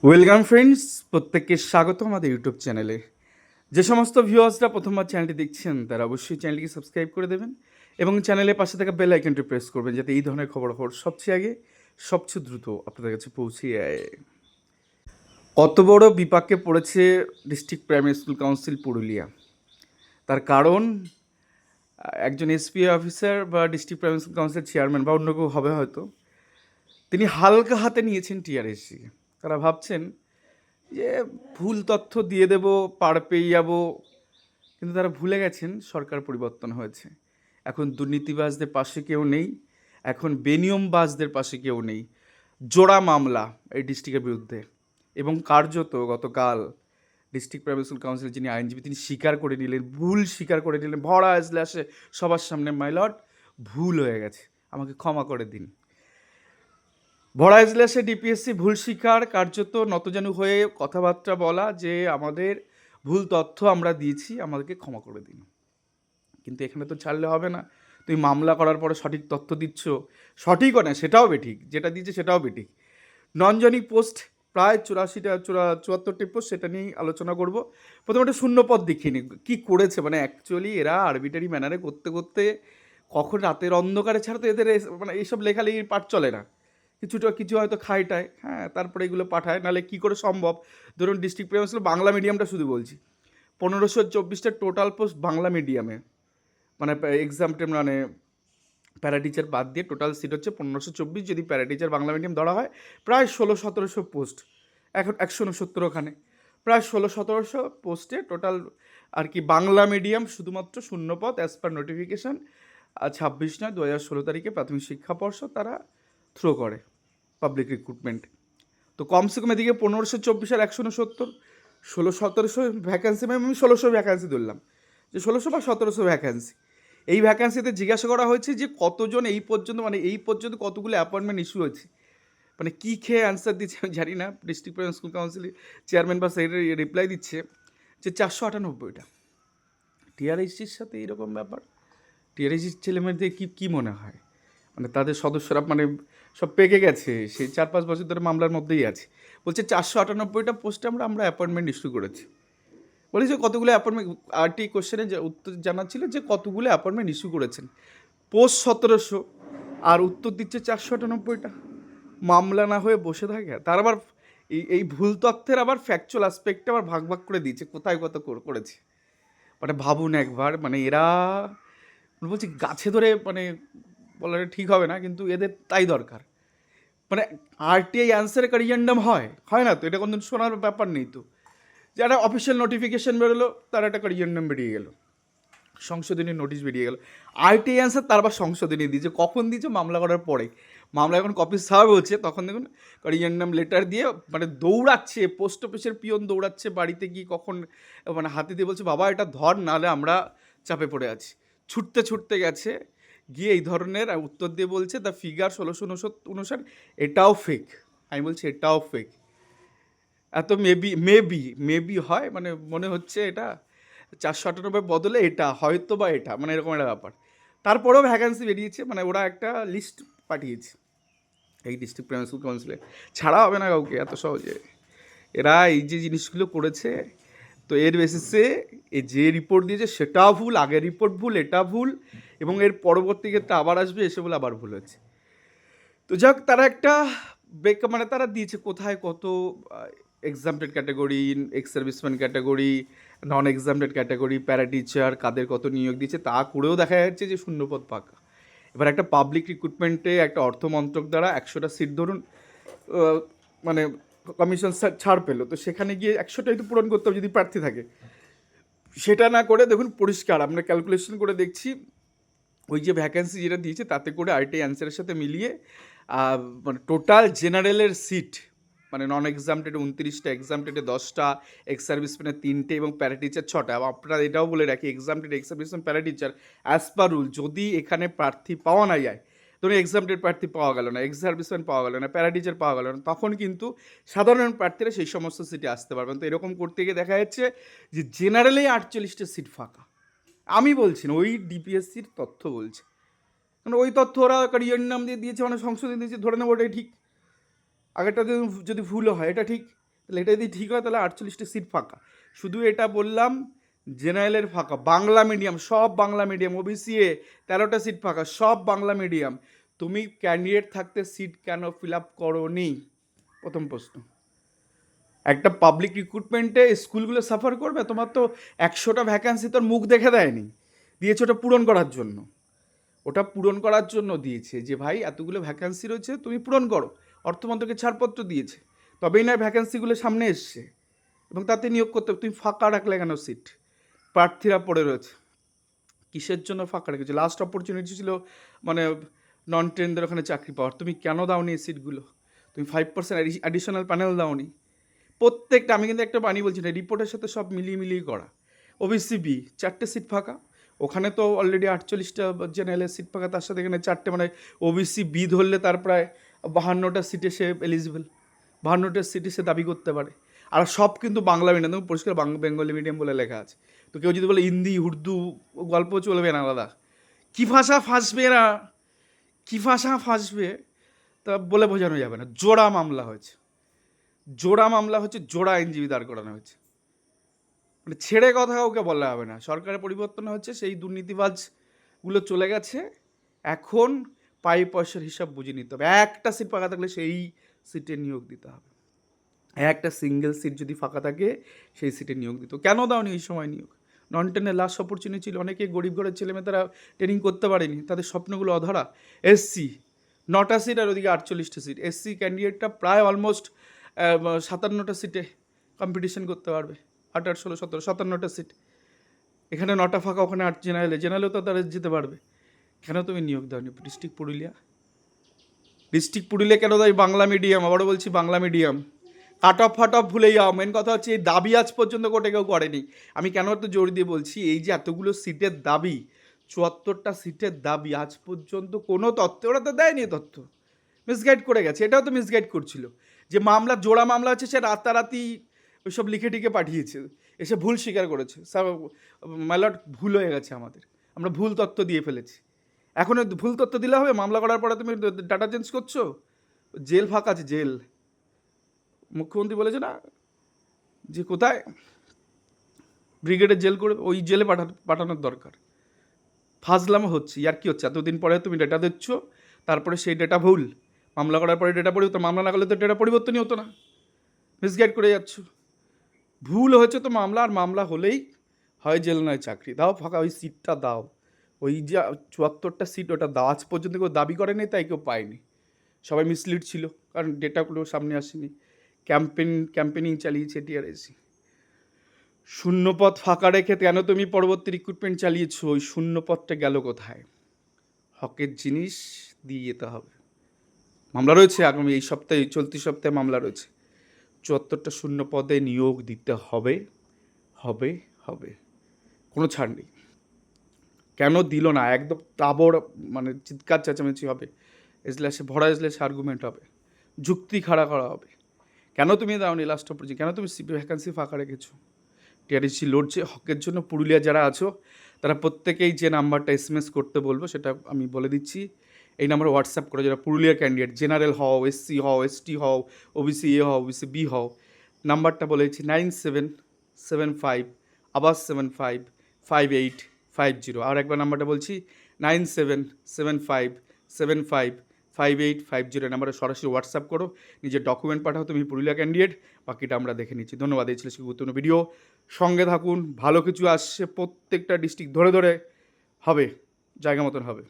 Welcome friends, প্রত্যেককে স্বাগত আমাদের ইউটিউব চ্যানেলে। যে সমস্ত ভিউয়ার্সরা প্রথমবার চ্যানেলটি দেখছেন তারা অবশ্যই চ্যানেলটিকে সাবস্ক্রাইব করে দেবেন এবং চ্যানেলের পাশে থাকা বেল আইকনটি প্রেস করবেন যাতে এই ধরনের খবরাখবর সবচেয়ে আগে সবচেয়ে দ্রুত আপনাদের কাছে পৌঁছে যায়। কত বড় বিপাকে পড়েছে district primary school council Purulia. তার কারণ একজন এসপি অফিসার বা ডিস্ট্রিক্ট প্রাইমারি স্কুল কাউন্সিলের চেয়ারম্যান বা অন্য কেউ হবে হয়তো, তিনি হালকা হাতে নিয়েছেন টিআরএসি। তারা ভাবছেন যে ভুল তথ্য দিয়ে দেব, পার পেয়ে যাব, কিন্তু তারা ভুলে গেছেন সরকার পরিবর্তন হয়েছে। এখন দুর্নীতিবাজদের পাশে কেউ নেই, এখন বেনিয়মবাজদের পাশে কেউ নেই। জোড়া মামলা এই ডিস্ট্রিক্টের বিরুদ্ধে, এবং কার্যত গতকাল ডিস্ট্রিক্ট প্রাইমারি স্কুল কাউন্সিল যিনি আইনজীবী তিনি স্বীকার করে নিলেন, ভুল স্বীকার করে নিলেন ভরা আসলে সবার সামনে, মাই লর্ড ভুল হয়ে গেছে, আমাকে ক্ষমা করে দিন। ভরা এজলাসে ডিপিএসসি ভুল স্বীকার, কার্যত নতজানু হয়ে কথাবার্তা বলা যে আমাদের ভুল তথ্য আমরা দিয়েছি, আমাদেরকে ক্ষমা করে দিন। কিন্তু এখানে তো ছাড়লে হবে না, তুমি মামলা করার পরে সঠিক তথ্য দিচ্ছ, সঠিকও না সেটাও বেঠিক, যেটা দিচ্ছে সেটাও বেঠিক। ননজনিক পোস্ট প্রায় 74টি পোস্ট, সেটা নিয়েই আলোচনা করব। প্রথমে একটা শূন্যপদ দেখিয়ে নিই কী করেছে। মানে অ্যাকচুয়ালি এরা আরবিটারি ম্যানারে করতে করতে কখন রাতের অন্ধকারে ছাড়া তো এদের মানে এইসব লেখালেখির পাঠ চলে না। কিছু হয়তো খাইটায়, হ্যাঁ, তারপরে এগুলো পাঠায়, নাহলে কী করে সম্ভব। ধরুন ডিস্ট্রিক্ট প্রাইমারি স্কুল বাংলা মিডিয়ামটা শুধু বলছি, 1524টা টোটাল পোস্ট বাংলা মিডিয়ামে, মানে এক্সামটে মানে প্যারা টিচার বাদ দিয়ে টোটাল সিট হচ্ছে 1524। যদি প্যারা টিচার বাংলা মিডিয়াম ধরা হয় প্রায় 1600-1700 পোস্ট, এখন 169 ওখানে, প্রায় 1600-1700 পোস্টে টোটাল আর কি বাংলা মিডিয়াম শুধুমাত্র শূন্যপদ অ্যাজ পার নোটিফিকেশান 26/9/2016 প্রাথমিক শিক্ষা পর্ষদ তারা থ্রো করে পাবলিক রিক্রুটমেন্ট। তো কমসে কম এদিকে 1524 আর 169, 1700 ভ্যাকান্সি, আমি 1600 ভ্যাকান্সি ধরলাম, যে 1600 বা 1700 ভ্যাকান্সি। এই ভ্যাকান্সিতে জিজ্ঞাসা করা হয়েছে যে কতজন এই পর্যন্ত কতগুলো অ্যাপয়েন্টমেন্ট ইস্যু হয়েছে। মানে কী খেয়ে অ্যান্সার দিচ্ছে আমি জানি না, ডিস্ট্রিক্ট প্রাইমারি স্কুল কাউন্সিলের চেয়ারম্যান বা সেক্রেটারি রিপ্লাই দিচ্ছে যে 498টা। টিআরএসির সাথে এইরকম ব্যাপার, টিআরএসির ছেলেমেয়েদের কী মনে হয়, মানে তাদের সদস্যরা মানে সব পেকে গেছে, সেই 4-5 বছর ধরে মামলার মধ্যেই আছে। বলছে 498টা পোস্টে আমরা অ্যাপয়েন্টমেন্ট ইস্যু করেছি। বলেছে কতগুলো অ্যাপয়েন্টমেন্ট, আরটি কোশ্চেনে যে উত্তর জানা ছিল যে কতগুলো অ্যাপয়েন্টমেন্ট ইস্যু করেছেন, পোস্ট 1700, আর উত্তর দিচ্ছে 498টা। মামলা না হয়ে বসে থাকে। তার আবার এই ভুল তথ্যের আবার ফ্যাকচুয়াল অ্যাসপেক্টে আবার ভাগ ভাগ করে দিয়েছে কোথায় কত করেছে। মানে ভাবুন একবার, মানে এরা বলছি গাছে ধরে, মানে বলাটা ঠিক হবে না, কিন্তু এদের তাই দরকার। মানে আরটিআই অ্যান্সারে কারিয়ান্ডাম হয় না তো, এটা কোনদিন শোনার ব্যাপার নেই তো। যারা অফিসিয়াল নোটিফিকেশন বেরোলো তার একটা কারিয়ান্ডাম বেরিয়ে গেল, সংশোধনী নোটিশ বেরিয়ে গেল। আরটিআই অ্যান্সার তার আবার সংশোধনী দিয়েছে, কখন দিয়েছে? মামলা করার পরে। মামলা যখন কপি সার্ভ হচ্ছে তখন দেখুন কারিয়ান্ডাম লেটার দিয়ে মানে দৌড়াচ্ছে, পোস্ট অফিসের পিয়ন দৌড়াচ্ছে বাড়িতে গিয়ে, কখন মানে হাতে দিয়ে বলছে বাবা এটা ধর, নাহলে আমরা চাপে পড়ে আছি। ছুটতে গেছে, গিয়ে এই ধরনের উত্তর দিয়ে বলছে দ্য ফিগার 1659 এটাও ফেক। আমি বলছি এটাও ফেক। এত মেবি হয়, মানে মনে হচ্ছে এটা 498 বদলে এটা হয়তো বা এটা, মানে এরকম একটা ব্যাপার। তারপরেও ভ্যাকান্সি বেরিয়েছে, মানে ওরা একটা লিস্ট পাঠিয়েছে এই ডিস্ট্রিক্ট প্রাইমারি স্কুল কাউন্সিলে। ছাড়া হবে না কাউকে এত সহজে। এরা এই যে জিনিসগুলো করেছে, তো এর বেসিসে এ যে রিপোর্ট দিয়েছে সেটাও ভুল, আগের রিপোর্ট ভুল, এটা ভুল, এবং এর পরবর্তী ক্ষেত্রে আবার আসবে এসে বলে আবার ভুল হচ্ছে। তো যাক, তারা একটা মানে তারা দিয়েছে কোথায় কত exempted category, ex serviceman category, non exempted category, para teacher, কাদের কত নিয়োগ দিয়েছে তা করেও দেখা যাচ্ছে যে শূন্যপদ পাকা। এবার একটা পাবলিক রিক্রুটমেন্টে একটা অর্থ মন্ত্রক দ্বারা 100টা সিট ধরুন মানে কমিশন ছাড় পেলো, তো সেখানে গিয়ে 100টাই তো পূরণ করতে হবে যদি প্রার্থী থাকে। সেটা না করে দেখুন পরিষ্কার আমরা ক্যালকুলেশন করে দেখছি, ওই যে ভ্যাকেন্সি যেটা দিয়েছে তাতে করে আরটি অ্যান্সারের সাথে মিলিয়ে মানে টোটাল জেনারেলের সিট, মানে নন এক্সামটেড 29টা, এক্সামটেডে 10টা, এক্স সার্ভিসম্যানে 3টে এবং প্যারা টিচার 6টা। আপনারা এটাও বলে রাখি exempted, ex serviceman, para teacher as per rule যদি এখানে প্রার্থী পাওয়া না যায়, ধরুন এক্সামটেড প্রার্থী পাওয়া গেল না, এক্স সার্ভিসম্যান পাওয়া গেল না, প্যারা টিচার পাওয়া গেল না, তখন কিন্তু সাধারণ প্রার্থীরা সেই সমস্ত সিটে আসতে পারবেন। তো এরকম করতে গিয়ে দেখা যাচ্ছে যে জেনারেলে 48টা সিট ফাঁকা। আমি বলছি না, ওই ডিপিএসসির তথ্য বলছে, কারণ ওই তথ্য ওরা কারিয়ার নাম দিয়ে দিয়েছে, মানে সংশোধন দিয়েছে, ধরে নেবো ওটাই ঠিক। আগেরটা যদি ভুলও হয় এটা ঠিক, তাহলে এটা যদি ঠিক হয় তাহলে 48টা সিট ফাঁকা। শুধু এটা বললাম জেনারেলের ফাঁকা, বাংলা মিডিয়াম সব বাংলা মিডিয়াম, ওবিসি এ 13টা সিট ফাঁকা, সব বাংলা মিডিয়াম। তুমি ক্যান্ডিডেট থাকতে সিট কেন ফিল আপ করোনি? প্রথম প্রশ্ন। একটা পাবলিক রিক্রুটমেন্টে স্কুলগুলো সাফার করবে? তোমার তো 100টা ভ্যাকান্সি তোর মুখ দেখে দেয়নি, দিয়েছে ওটা পূরণ করার জন্য। ওটা পূরণ করার জন্য দিয়েছে যে ভাই এতগুলো ভ্যাকান্সি রয়েছে তুমি পূরণ করো। অর্থমন্ত্রকে ছাড়পত্র দিয়েছে, তবেই না ভ্যাকান্সিগুলো সামনে এসছে এবং তাতে নিয়োগ করতে। তুমি ফাঁকা রাখলে কেন সিট? প্রার্থীরা পড়ে রয়েছে, কিসের জন্য ফাঁকা রেখেছে? লাস্ট অপরচুনিটি ছিল মানে নন ট্রেনদের ওখানে চাকরি পাওয়ার, তুমি কেন দাওনি এই সিটগুলো? তুমি 5% অ্যাডিশনাল প্যানেল দাওনি। প্রত্যেকটা, আমি কিন্তু একটা বানিয়ে বলছি না, রিপোর্টের সাথে সব মিলিয়ে করা। ওবিসি বি 4টে সিট ফাঁকা, ওখানে তো অলরেডি 48টা জেনারেলের সিট ফাঁকা, তার সাথে এখানে 4টে, মানে ওবিসি বি ধরলে তার প্রায় 52টা সিটে সে এলিজিবল, 52টা সিটে সে দাবি করতে পারে। আর সব কিন্তু বাংলা মিডিয়াম, তুমি পরিষ্কার বেঙ্গলি মিডিয়াম বলে লেখা আছে। তো কেউ যদি বলে হিন্দি উর্দু গল্প চলবে না আলাদা, কী ভাষা ফাঁসবে না, কী ভাষা ফাঁসবে তা বলে বোঝানো যাবে না। জোড়া মামলা হয়েছে, জোড়া আইনজীবী দাঁড় করানো হয়েছে। মানে ছেড়ে কথা কাউকে বলা হবে না। সরকারের পরিবর্তন হচ্ছে, সেই দুর্নীতিবাজগুলো চলে গেছে, এখন পয়সার হিসাব বুঝে নিতে হবে। একটা সিট ফাঁকা থাকলে সেই সিটে নিয়োগ দিতে হবে। একটা সিঙ্গেল সিট যদি ফাঁকা থাকে সেই সিটে নিয়োগ দিত। কেন দাওনি এই সময় নিয়োগ? নন টেনের লাস্ট অপরচুনিটি ছিল, অনেকে গরিব ঘরের ছেলেমেয়ে তারা ট্রেনিং করতে পারেনি, তাদের স্বপ্নগুলো অধরা। এসসি 9টা সিট আর ওদিকে 48টা সিট, এসসি ক্যান্ডিডেটটা প্রায় অলমোস্ট 57টা সিটে কম্পিটিশন করতে পারবে। 18, 16, 17, 57টা সিট, এখানে 9টা ফাঁকা, ওখানে 8 জেনারেলেও তো তারা যেতে পারবে। কেন তুমি নিয়োগ দাওনি? ডিস্ট্রিক্ট পুরুলিয়া কেন দাও? বাংলা মিডিয়াম, আবারও বলছি বাংলা মিডিয়াম। কাট অফ ভুলে যাও, মেন কথা হচ্ছে এই দাবি আজ পর্যন্ত কোর্টে কেউ করেনি। আমি কেন এত জোর দিয়ে বলছি, এই যে এতগুলো সিটের দাবি, 74টা সিটের দাবি, আজ পর্যন্ত কোনো তথ্য ওরা তো দেয়নি, তথ্য মিসগাইড করে গেছে। এটাও তো মিসগাইড করছিল যে মামলা, জোড়া মামলা হচ্ছে, সে রাতারাতি ওইসব লিখে টিকে পাঠিয়েছে, এসে ভুল স্বীকার করেছে, ম্যালট ভুল হয়ে গেছে আমাদের, আমরা ভুল তথ্য দিয়ে ফেলেছি। এখন ভুল তথ্য দিলে হবে? মামলা করার পরে তুমি ডাটা চেঞ্জ করছো? জেল ফাঁকা আছে, জেল। মুখ্যমন্ত্রী বলেছে না যে কোথায় ব্রিগেডের জেল করে, ওই জেলে পাঠানোর দরকার। ফাজলামো হচ্ছে, আর কি হচ্ছে? এতদিন পরে তুমি ডেটা দিচ্ছ, তারপরে সেই ডেটা ভুল, মামলা করার পরে ডেটা পরিবর্তন, মামলা না করলে তো ডেটা পরিবর্তনই হতো না, মিসগাইড করে যাচ্ছ। ভুল হয়েছে তো মামলা, আর মামলা হলেই হয় জেল নয় চাকরি। দাও ফাঁকা, ওই সিটটা দাও, ওই যে 74টা সিট ওটা দাও। আজ পর্যন্ত কেউ দাবি করেনি, তাই কেউ পায়নি, সবাই মিসলিড ছিল, কারণ ডেটাগুলো সামনে আসেনি। ক্যাম্পেনিং চালিয়েছে টিআরএসি। শূন্যপদ ফাঁকা রেখে কেন তুমি পরবর্তী রিক্রুটমেন্ট চালিয়েছো? ওই শূন্যপদটা গেল কোথায়? হকের জিনিস দিয়ে যেতে হবে। মামলা রয়েছে আগামী এই সপ্তাহে, চলতি সপ্তাহে মামলা রয়েছে। 74টা শূন্য পদে নিয়োগ দিতে হবে, হবে হবে, কোনো ছাড় নেই। কেন দিল না? একদম তাবড়, মানে চিৎকার চেঁচামেচি হবে, এজলাসে ভরা এজলাসে আর্গুমেন্ট হবে, যুক্তি খাড়া করা হবে। কেন তুমি দাওনি লাস্ট অপরচুনিটি? কেন তুমি ভ্যাকান্সি ফাঁকা রেখেছো? টিআরএসি লড়ছে হকের জন্য। পুরুলিয়া যারা আছো তারা প্রত্যেকেই যে নাম্বারটা SMS করতে বলবো সেটা আমি বলে দিচ্ছি, এই নাম্বারে হোয়াটসঅ্যাপ করে যারা পুরুলিয়ার ক্যান্ডিডেট, জেনারেল হও, SC হও, ST হও, OBC A হও, OBC B হও, নাম্বারটা বলেছি 9775, আবার 755850। আর একবার নাম্বারটা বলছি 9775755850 নাম্বারে সরাসরি হোয়াটসঅ্যাপ করো, নিজের ডকুমেন্ট পাঠাও, তুমি পুরুলিয়া ক্যান্ডিডেট, বাকিটা আমরা দেখে নিচ্ছি। ধন্যবাদ। এই ছিল গুরুত্বপূর্ণ ভিডিও, সঙ্গে থাকুন, ভালো কিছু আসছে, প্রত্যেকটা ডিস্ট্রিক্ট ধরে হবে, জায়গা মতন হবে।